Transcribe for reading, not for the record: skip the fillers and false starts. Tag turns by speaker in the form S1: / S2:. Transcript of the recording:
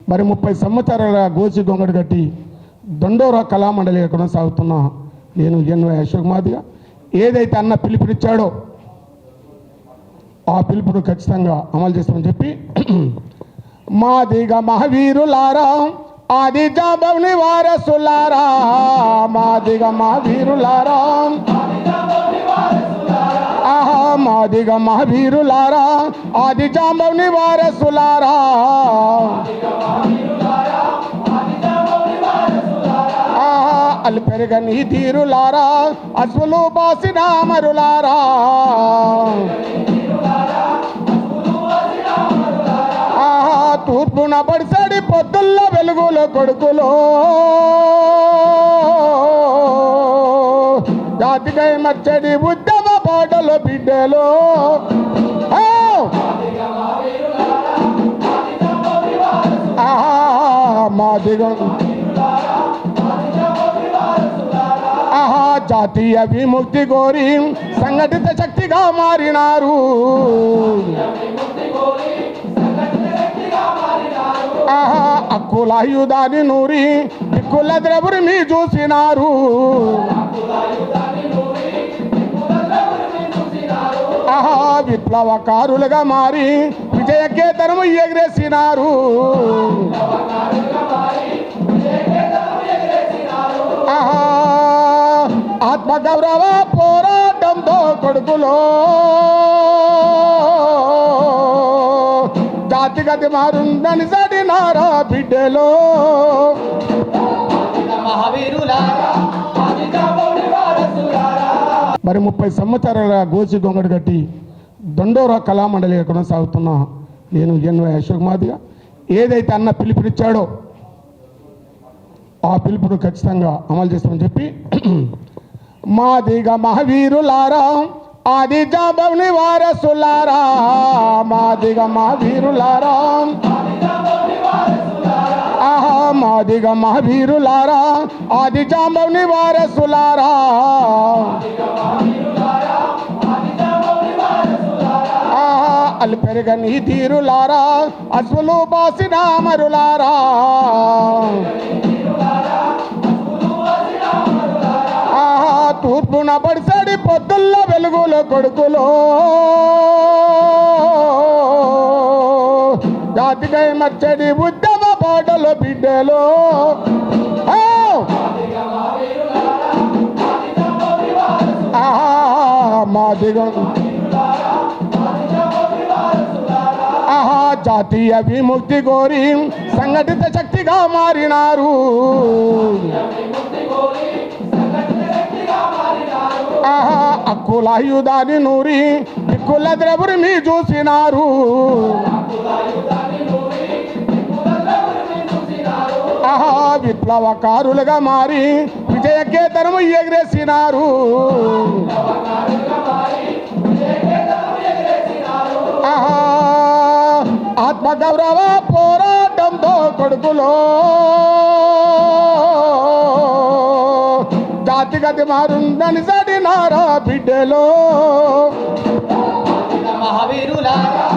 S1: మరి 30 సంవత్సరాల గోచి గొంగడి కట్టి దండోరా కళామండలిగా కొనసాగుతున్న నేను ఎన్వై అశోక్ మాదిగా ఏదైతే అన్న పిలుపునిచ్చాడో ఆ పిలుపును ఖచ్చితంగా అమలు చేస్తామని చెప్పి మాదిగా మహావీరులారా ఆది జాబవ్ని వారసులారా మాదిగా మహావీరులారా ఆహా మాదిగా మహావీరులారా ఆది జాంబవ్ని వారసులారా ఆహా అల్పెరగని తీరులారా అశ్వులు బాసిన అమరులారా ఆహా తూర్పున పడిసడి పొద్దుల్లో వెలుగులో కొడుకులో జాతికై మచ్చడి ఉద్యమ పాటలు బిడ్డలో ఆహా మాదిగా ఆహా జాతీయ విముక్తి కోరి సంఘటిత శక్తిగా మారినారు ఆహా హక్కుల ఆయుధాన్ని నూరి దిక్కుల ద్రవుని మీ చూసినారు ఆహా విప్లవకారులుగా మారి విజయ కేతనము ఎగిరేసినారు ఆహా ఆత్మగౌరవ పోరాటంతో కొడుకులో జాతిగతి మారుందని సడినారా బిడ్డలో మరి 30 సంవత్సరాల గోచి గొంగడి కట్టి దండోరా కళామండలిగా కొనసాగుతున్న నేను ఎన్వై అశోక్ మాదిగా ఏదైతే అన్న పిలుపునిచ్చాడో ఆ పిలుపును ఖచ్చితంగా అమలు చేస్తామని చెప్పి మాదిగా మహావీరులారా ఆది జాంబవ్ని వారసులారా మాదిగా మహావీరులారా ఆహా మాదిగా మహావీరులారా ఆది జాంబవ్ని వారసులారా ఆహా అల్పెరగని తీరులారా అశ్వులు బాసిన అమరులారా ఆహా తూర్పున పడిసడి పొద్దుల్లో వెలుగులో కొడుకులో జాతికై మచ్చడి ఉద్యమ పాటలు బిడ్డలో ఆహా మాదిగా ఆహా జాతీయ విముక్తి కోరి సంఘటిత శక్తిగా మారినారు ఆహా హక్కుల ఆయుధాన్ని నూరి దిక్కుల ద్రవుని మీ చూసినారు ఆహా విప్లవకారులుగా మారి విజయ కేతనము ఎగిరేసినారు ఆహా ఆత్మగౌరవ పోరాటంతో కొడుకులో జాతిగతి మారుందని సడినారా బిడ్డలో
S2: మహావీరులారా